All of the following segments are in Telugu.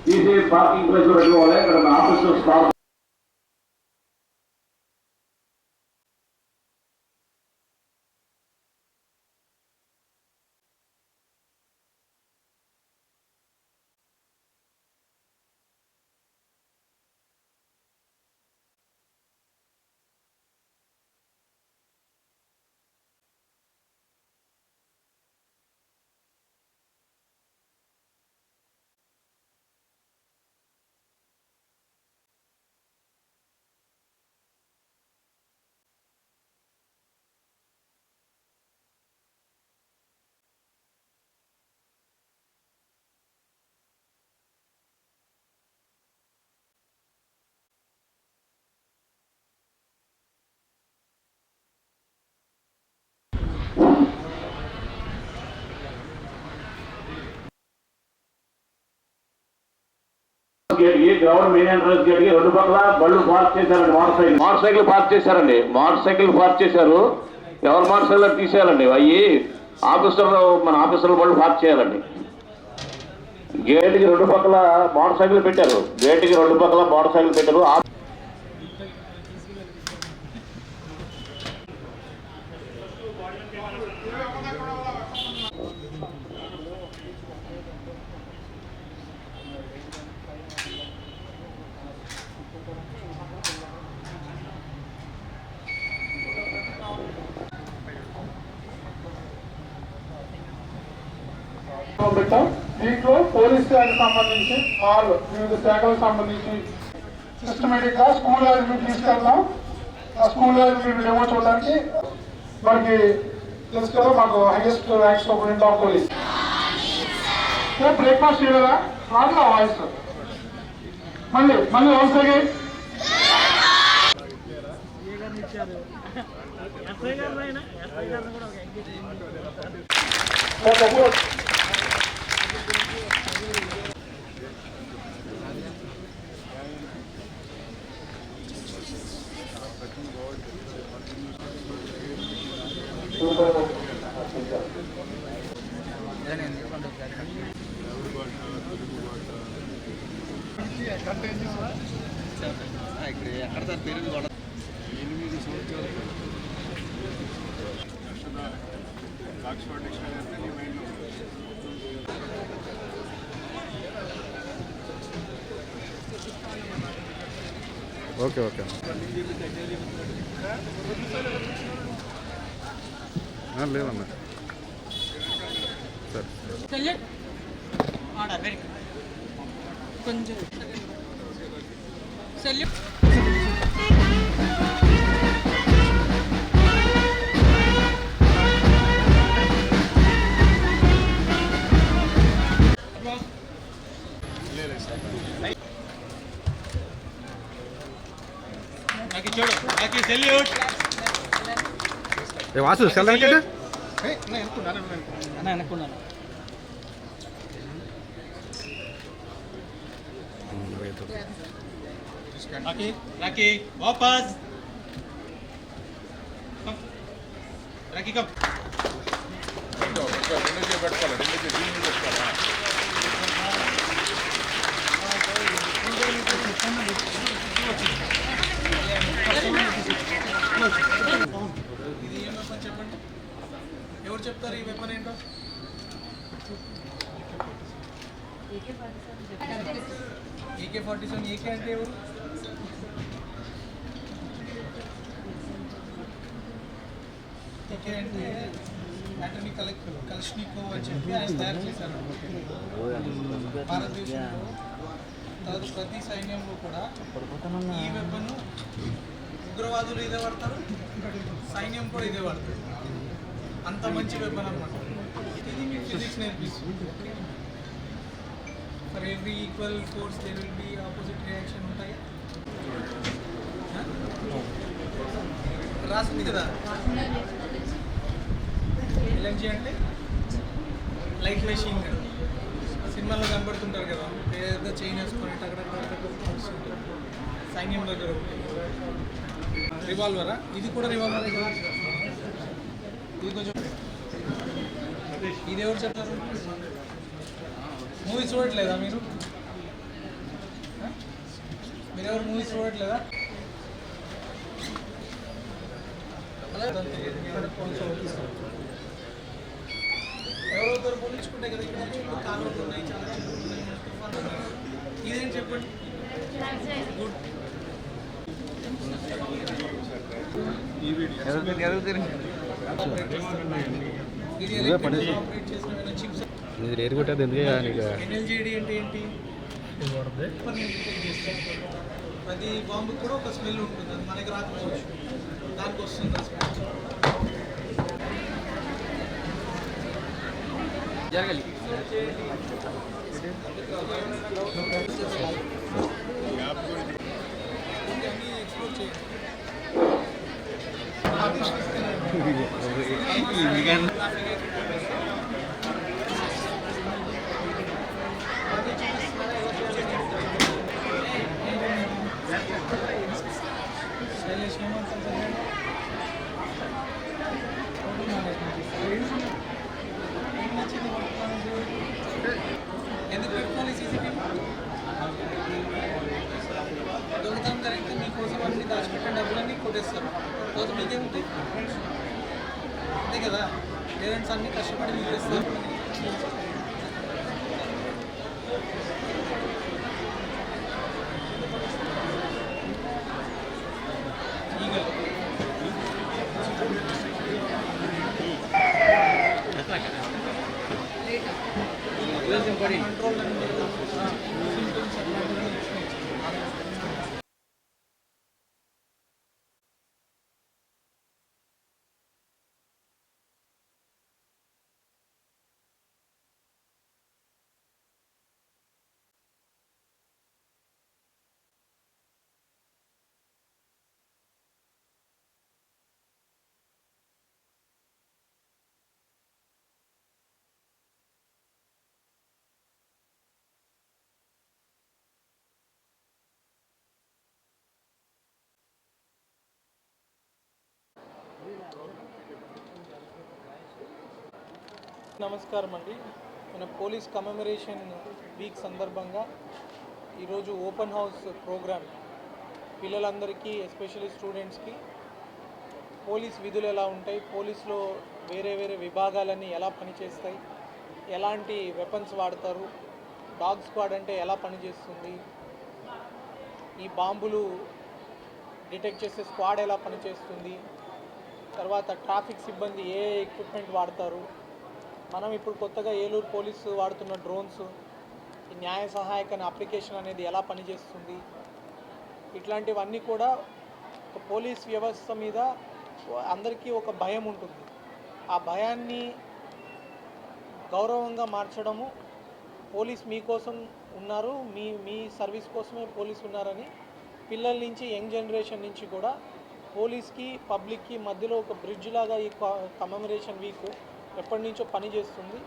తీసి పార్కింగ్ ప్లేస్ పెట్టుకోవాలి. ఇక్కడ office staff ground main entrance gate కి రెండు పక్కల బళ్ళు పార్క్ చేశారండి. మోటార్ సైకిల్ పార్క్ చేశారండి. మోటార్ సైకిల్ పార్క్ చేశారు. ఎవరు మోటార్ సైకిల్ తీసేయాలండి. అవి ఆఫీసర్లు మన ఆఫీసర్ల బళ్ళు పార్క్ చేయాలండి. గేట్కి రెండు పక్కల మోటార్ సైకిల్ పెట్టారు. గేట్కి రెండు పక్కల మోటార్ సైకిల్ పెట్టారు. పెట్టాం. దీంట్లో పోలీస్ శాఖకు సంబంధించి వివిధ శాఖలకు సంబంధించి సిస్టమేటిక్ గా స్కూల్ యాజమాన్యం తీసుకెళ్తాం. ఆ స్కూల్ యాజమాన్యం డెమో చూడడానికి మనకి తెలుసు కదా, మాకు highest rank superintendent of police. Breakfast చేయలేదా? రాదు ఆ వాయిస్. మళ్ళీ అవసరం ఎక్కడ సార్ పేరు 8 సంవత్సరాలు ఆక్స్ఫర్డ్ డిక్షనరీ మైండ్లో ఓకే లేదన్నా సరే కొంచెం వాసు సెల్లనుకుంటే राखी वापस राखी कब ఇది ఏం వెపన్ చెప్పండి. ఎవరు చెప్తారు ఈ వెపన్ ఏంటో? AK-47 ఏకే అంటే ఎవరు? ఏకే అంటే యాంటనీ కలష్నికోవ్ అని చెప్పి ఆయన తయారు చేశారు భారతదేశంలో. తర్వాత ప్రతి సైన్యంలో కూడా ఈ వెపన్ ఉగ్రవాదులు ఇదే వాడతారు, సైన్యం కూడా ఇదే వాడతారు. అంత మంచి వెపన్ అన్నమాట. ఇది మీకు ఫిజిక్స్ నేర్పిస్తుంది. For every equal force there will be opposite reaction ఉంటాయి. రాసింది కదా. ఎల్ఎంజీ అంటే లైట్ మెషిన్ గన్. సినిమాల్లో కనబడుతుంటారు కదా, పెద్ద చైన్ వేసుకొని టక్కడ సైన్యం దగ్గర. రివాల్వరా? ఇది కూడా రివాల్వరే కదా. ఇది కొంచెం ఇది ఎవరు చెప్తారు? మూవీ చూడట్లేదా మీరు? మీరెవరు మూవీస్ చూడట్లేదా? ఎవరో పోలించుకుంటే కదా ఇక్కడ కాలువలు ఉన్నాయి, చాలా చెరువులు ఉన్నాయి, తుఫాన్లు ఉన్నాయి. ఇదేం చెప్పండి. గుడ్. ఇది ఆపరేట్ చేసిన చిప్స్. ఎన్ఎల్జీడీ అంటే ఏంటి? ప్రతి బాంబు కూడా ఒక స్మెల్ ఉంటుంది, అది మనకి రాకపోవచ్చు, దానికి వస్తుంది ఆ స్మెల్. జరగాలి ఎక్స్ప్లోర్ చేయండి. ఎందుకు పెట్టుకోవాలి సీసీటీవీ? దొంగతనం జరిగితే మీకోసం అన్ని దాచిపెట్టిన డబ్బులన్నీ కొట్టేస్తారు, తర్వాత మీకేముంటాయి? అంతే కదా, పేరెంట్స్ అన్ని కష్టపడి మీకు ఇస్తారు. కంట్రోల్ నమస్కారం అండి. మన పోలీస్ కమెమరేషన్ వీక్ సందర్భంగా ఈరోజు ఓపెన్ హౌస్ ప్రోగ్రామ్ పిల్లలందరికీ, ఎస్పెషల్లీ స్టూడెంట్స్కి పోలీస్ విధులు ఎలా ఉంటాయి, పోలీస్లో వేరే వేరే విభాగాలన్నీ ఎలా పనిచేస్తాయి, ఎలాంటి వెపన్స్ వాడతారు, డాగ్ స్క్వాడ్ అంటే ఎలా పనిచేస్తుంది, ఈ బాంబులు డిటెక్ట్ చేసే స్క్వాడ్ ఎలా పనిచేస్తుంది, తర్వాత ట్రాఫిక్ సిబ్బంది ఏ ఎక్విప్మెంట్ వాడతారు, మనం ఇప్పుడు కొత్తగా ఏలూరు పోలీసు వాడుతున్న డ్రోన్స్, ఈ న్యాయ సహాయక అప్లికేషన్ అనేది ఎలా పనిచేస్తుంది, ఇట్లాంటివన్నీ కూడా ఒక పోలీస్ వ్యవస్థ మీద అందరికీ ఒక భయం ఉంటుంది. ఆ భయాన్ని గౌరవంగా మార్చడము, పోలీస్ మీకోసం ఉన్నారు, మీ సర్వీస్ కోసమే పోలీస్ ఉన్నారని పిల్లల నుంచి, యంగ్ జనరేషన్ నుంచి కూడా పోలీస్కి పబ్లిక్కి మధ్యలో ఒక బ్రిడ్జ్ లాగా ఈ కమెమరేషన్ వీక్ ఎప్పటి నుంచో పనిచేస్తుంది.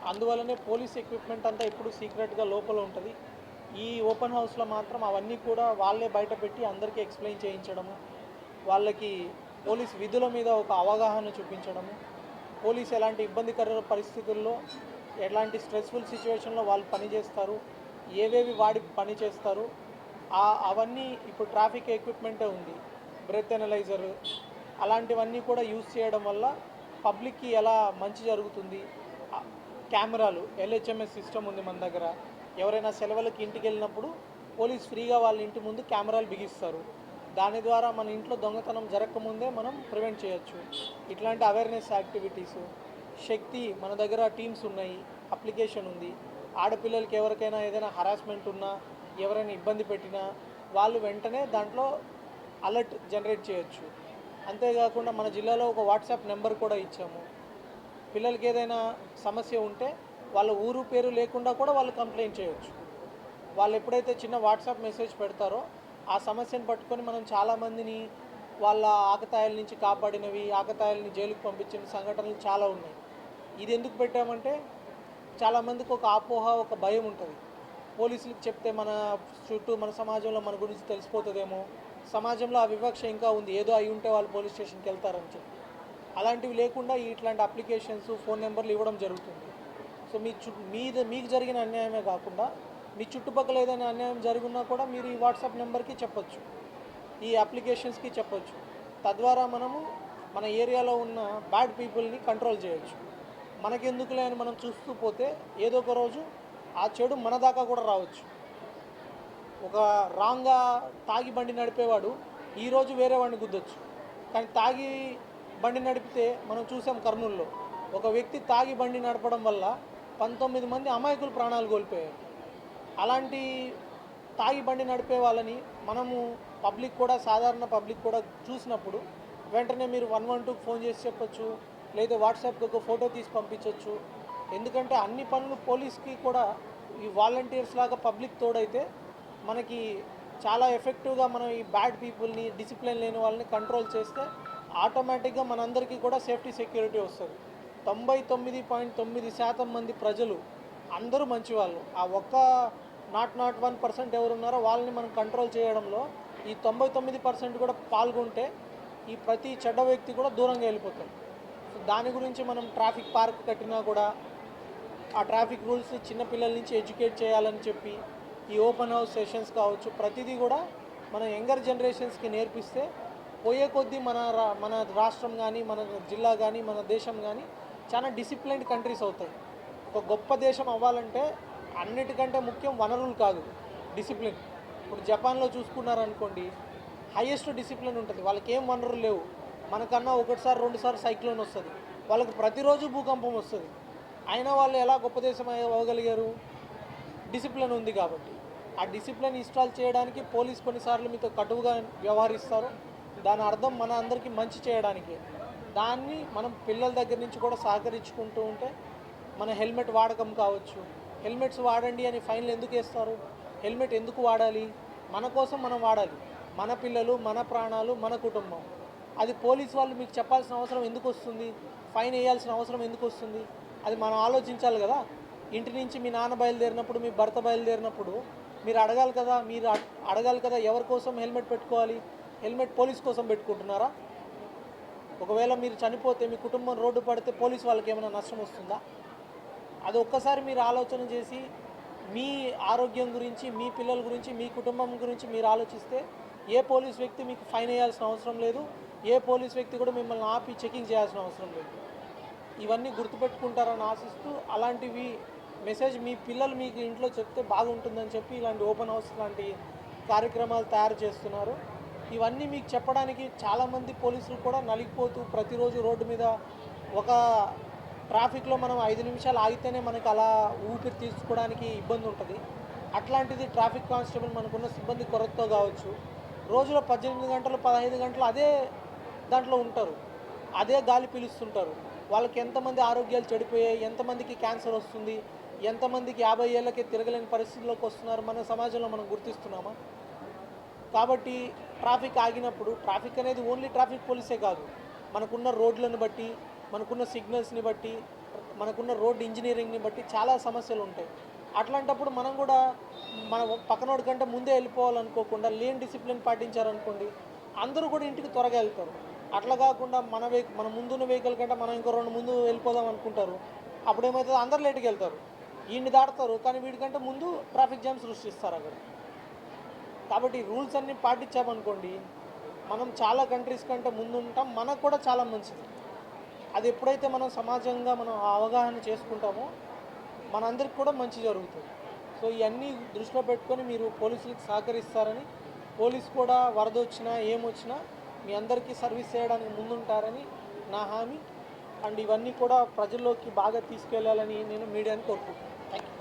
అందువల్లనే పోలీస్ ఎక్విప్మెంట్ అంతా ఇప్పుడు సీక్రెట్గా లోపల ఉంటుంది. ఈ ఓపెన్ హౌస్లో మాత్రం అవన్నీ కూడా వాళ్ళే బయట పెట్టి అందరికీ ఎక్స్ప్లెయిన్ చేయించడము, వాళ్ళకి పోలీస్ విధుల మీద ఒక అవగాహన చూపించడము, పోలీస్ ఎలాంటి ఇబ్బందికర పరిస్థితుల్లో, ఎలాంటి స్ట్రెస్ఫుల్ సిచ్యువేషన్లో వాళ్ళు పనిచేస్తారు, ఏవేవి వాడి పని చేస్తారు, అవన్నీ ఇప్పుడు ట్రాఫిక్ ఎక్విప్మెంటే ఉంది, బ్రెత్ ఎనలైజర్ అలాంటివన్నీ కూడా యూజ్ చేయడం వల్ల పబ్లిక్కి ఎలా మంచి జరుగుతుంది. కెమెరాలు, ఎల్హెచ్ఎంఎస్ సిస్టమ్ ఉంది మన దగ్గర. ఎవరైనా సెలవులకి ఇంటికి వెళ్ళినప్పుడు పోలీస్ ఫ్రీగా వాళ్ళ ఇంటి ముందు కెమెరాలు బిగిస్తారు. దాని ద్వారా మన ఇంట్లో దొంగతనం జరగకముందే మనం ప్రివెంట్ చేయొచ్చు. ఇట్లాంటి అవేర్నెస్ యాక్టివిటీసు, శక్తి మన దగ్గర టీమ్స్ ఉన్నాయి, అప్లికేషన్ ఉంది. ఆడపిల్లలకి ఎవరికైనా ఏదైనా హరాస్మెంట్ ఉన్నా, ఎవరైనా ఇబ్బంది పెట్టినా వాళ్ళు వెంటనే దాంట్లో అలర్ట్ జనరేట్ చేయొచ్చు. అంతేకాకుండా మన జిల్లాలో ఒక వాట్సాప్ నెంబర్ కూడా ఇచ్చాము. పిల్లలకి ఏదైనా సమస్య ఉంటే వాళ్ళ ఊరు పేరు లేకుండా కూడా వాళ్ళు కంప్లైంట్ చేయొచ్చు. వాళ్ళు ఎప్పుడైతే చిన్న వాట్సాప్ మెసేజ్ పెడతారో ఆ సమస్యను పట్టుకొని మనం చాలామందిని వాళ్ళ ఆకతాయిల నుంచి కాపాడినవి, ఆకతాయిలని జైలుకు పంపించిన సంఘటనలు చాలా ఉన్నాయి. ఇది ఎందుకు పెట్టామంటే చాలామందికి ఒక అపోహ, ఒక భయం ఉంటుంది. పోలీసులకు చెప్తే మన చుట్టూ, మన సమాజంలో మన గురించి తెలిసిపోతుందేమో, సమాజంలో ఆ వివక్ష ఇంకా ఉంది, ఏదో అయి ఉంటే వాళ్ళు పోలీస్ స్టేషన్కి వెళ్తారని చెప్పి. అలాంటివి లేకుండా ఇట్లాంటి అప్లికేషన్స్, ఫోన్ నెంబర్లు ఇవ్వడం జరుగుతుంది. సో మీకు జరిగిన అన్యాయమే కాకుండా మీ చుట్టుపక్కల ఏదైనా అన్యాయం జరుగున్నా కూడా మీరు ఈ వాట్సాప్ నెంబర్కి చెప్పొచ్చు, ఈ అప్లికేషన్స్కి చెప్పొచ్చు. తద్వారా మనము మన ఏరియాలో ఉన్న బ్యాడ్ పీపుల్ని కంట్రోల్ చేయొచ్చు. మనకెందుకులే అని మనం చూస్తూ పోతే ఏదో ఒక రోజు ఆ చెడు మన దాకా కూడా రావచ్చు. ఒక రాంగ్గా తాగి బండి నడిపేవాడు ఈరోజు వేరే వాడిని గుద్దొచ్చు. కానీ తాగి బండి నడిపితే మనం చూసాం కర్నూలులో ఒక వ్యక్తి తాగి బండి నడపడం వల్ల 19 మంది అమాయకులు ప్రాణాలు కోల్పోయారు. అలాంటి తాగి బండి నడిపే వాళ్ళని మనము పబ్లిక్ కూడా, సాధారణ పబ్లిక్ కూడా చూసినప్పుడు వెంటనే మీరు 112కి ఫోన్ చేసి చెప్పొచ్చు, లేదా వాట్సాప్కి ఒక ఫోటో తీసి పంపించవచ్చు. ఎందుకంటే అన్ని పనులు పోలీస్కి కూడా ఈ వాలంటీర్స్ లాగా పబ్లిక్ తోడైతే మనకి చాలా ఎఫెక్టివ్గా మనం ఈ బ్యాడ్ పీపుల్ని, డిసిప్లిన్ లేని వాళ్ళని కంట్రోల్ చేస్తే ఆటోమేటిక్గా మనందరికీ కూడా సేఫ్టీ సెక్యూరిటీ వస్తుంది. 99.9% మంది ప్రజలు అందరూ మంచివాళ్ళు. ఆ ఒక్క 0.01% ఎవరున్నారో వాళ్ళని మనం కంట్రోల్ చేయడంలో ఈ 99% కూడా పాల్గొంటే ఈ ప్రతి చెడ్డ వ్యక్తి కూడా దూరంగా వెళ్ళిపోతారు. సో దాని గురించి మనం ట్రాఫిక్ పార్క్ కట్టినా కూడా ఆ ట్రాఫిక్ రూల్స్ చిన్నపిల్లల నుంచి ఎడ్యుకేట్ చేయాలని చెప్పి ఈ ఓపెన్ హౌస్ సెషన్స్ కావచ్చు, ప్రతిదీ కూడా మన యంగర్ జనరేషన్స్కి నేర్పిస్తే పోయే కొద్దీ మన రాష్ట్రం కానీ, మన జిల్లా కానీ, మన దేశం కానీ చాలా డిసిప్లైన్డ్ కంట్రీస్ అవుతాయి. ఒక గొప్ప దేశం అవ్వాలంటే అన్నిటికంటే ముఖ్యం వనరులు కాదు, డిసిప్లిన్. ఇప్పుడు జపాన్లో చూసుకున్నారనుకోండి, హైయెస్ట్ డిసిప్లిన్ ఉంటుంది. వాళ్ళకి ఏం వనరులు లేవు. మనకన్నా 1-2 సైక్లోన్ వస్తుంది, వాళ్ళకి ప్రతిరోజు భూకంపం వస్తుంది. అయినా వాళ్ళు ఎలా గొప్ప దేశం అవ్వగలిగారు? డిసిప్లిన్ ఉంది కాబట్టి. ఆ డిసిప్లిన్ ఇన్స్టాల్ చేయడానికి పోలీస్ కొన్నిసార్లు మీతో కటువుగా వ్యవహరిస్తారు. దాని అర్థం మన అందరికీ మంచి చేయడానికి. దాన్ని మనం పిల్లల దగ్గర నుంచి కూడా సహకరించుకుంటూ ఉంటే మన హెల్మెట్ వాడకం కావచ్చు. హెల్మెట్స్ వాడండి అని ఫైన్లు ఎందుకు వేస్తారు? హెల్మెట్ ఎందుకు వాడాలి? మన కోసం మనం వాడాలి. మన పిల్లలు, మన ప్రాణాలు, మన కుటుంబం. అది పోలీస్ వాళ్ళు మీకు చెప్పాల్సిన అవసరం ఎందుకు వస్తుంది? ఫైన్ వేయాల్సిన అవసరం ఎందుకు వస్తుంది? అది మనం ఆలోచించాలి కదా. ఇంటి నుంచి మీ నాన్న బయలుదేరినప్పుడు, మీ భర్త బయలుదేరినప్పుడు మీరు అడగాలి కదా ఎవరి కోసం హెల్మెట్ పెట్టుకోవాలి? హెల్మెట్ పోలీస్ కోసం పెట్టుకుంటున్నారా? ఒకవేళ మీరు చనిపోతే, మీ కుటుంబం రోడ్డు పడితే పోలీస్ వాళ్ళకి ఏమైనా నష్టం వస్తుందా? అది ఒక్కసారి మీరు ఆలోచన చేసి మీ ఆరోగ్యం గురించి, మీ పిల్లల గురించి, మీ కుటుంబం గురించి మీరు ఆలోచిస్తే ఏ పోలీస్ వ్యక్తి మీకు ఫైన్ వేయాల్సిన అవసరం లేదు. ఏ పోలీస్ వ్యక్తి కూడా మిమ్మల్ని ఆపి చెకింగ్ చేయాల్సిన అవసరం లేదు. ఇవన్నీ గుర్తుపెట్టుకుంటారని ఆశిస్తూ, అలాంటివి మెసేజ్ మీ పిల్లలు మీకు ఇంట్లో చెప్తే బాగుంటుందని చెప్పి ఇలాంటి ఓపెన్ హౌస్ లాంటి కార్యక్రమాలు తయారు చేస్తున్నారు. ఇవన్నీ మీకు చెప్పడానికి చాలామంది పోలీసులు కూడా నలిగిపోతూ ప్రతిరోజు రోడ్డు మీద ఒక ట్రాఫిక్లో మనం 5 నిమిషాలు ఆగితేనే మనకు అలా ఊపిరి తీసుకోవడానికి ఇబ్బంది ఉంటుంది. అట్లాంటిది ట్రాఫిక్ కానిస్టేబుల్ మనకున్న సిబ్బంది కొరతతో కావచ్చు, రోజులో 18 గంటలు 15 గంటలు అదే దాంట్లో ఉంటారు, అదే గాలి పీలుస్తుంటారు. వాళ్ళకి ఎంతమంది ఆరోగ్యాలు చెడిపోయాయి, ఎంతమందికి క్యాన్సర్ వస్తుంది, ఎంతమందికి 50 ఏళ్ళకే తిరగలేని పరిస్థితుల్లోకి వస్తున్నారు మన సమాజంలో మనం గుర్తిస్తున్నామా? కాబట్టి ట్రాఫిక్ ఆగినప్పుడు, ట్రాఫిక్ అనేది ఓన్లీ ట్రాఫిక్ పోలీసే కాదు, మనకున్న రోడ్లను బట్టి, మనకున్న సిగ్నల్స్ని బట్టి, మనకున్న రోడ్ ఇంజనీరింగ్ని బట్టి చాలా సమస్యలు ఉంటాయి. అట్లాంటప్పుడు మనం కూడా మన పక్కనోడి కంటే ముందే వెళ్ళిపోవాలనుకోకుండా లేన్ డిసిప్లిన్ పాటించారనుకోండి, అందరూ కూడా ఇంటికి త్వరగా వెళ్తారు. అట్లా కాకుండా మన ముందున్న వెహికల్ కంటే మనం ఇంకో 2 ముందు వెళ్ళిపోదాం అనుకుంటారు. అప్పుడేమవుతుంది, అందరు లేట్కి వెళ్తారు, వీడిని దాటుతారు, కానీ వీడికంటే ముందు ట్రాఫిక్ జామ్ సృష్టిస్తారు అక్కడ. కాబట్టి రూల్స్ అన్నీ పాటించామనుకోండి, మనం చాలా కంట్రీస్ కంటే ముందు ఉంటాం, మనకు కూడా చాలా మంచిది. అది ఎప్పుడైతే మనం సమాజంగా మనం అవగాహన చేసుకుంటామో మనందరికి కూడా మంచి జరుగుతుంది. సో ఇవన్నీ దృష్టిలో పెట్టుకొని మీరు పోలీసులకు సహకరిస్తారని, పోలీసు కూడా వరద వచ్చినా ఏమొచ్చినా మీ అందరికీ సర్వీస్ చేయడానికి ముందుంటారని నా హామీ. అండ్ ఇవన్నీ కూడా ప్రజల్లోకి బాగా తీసుకెళ్లాలని నేను మీడియాని కోరుకుంటున్నాను. Thank you.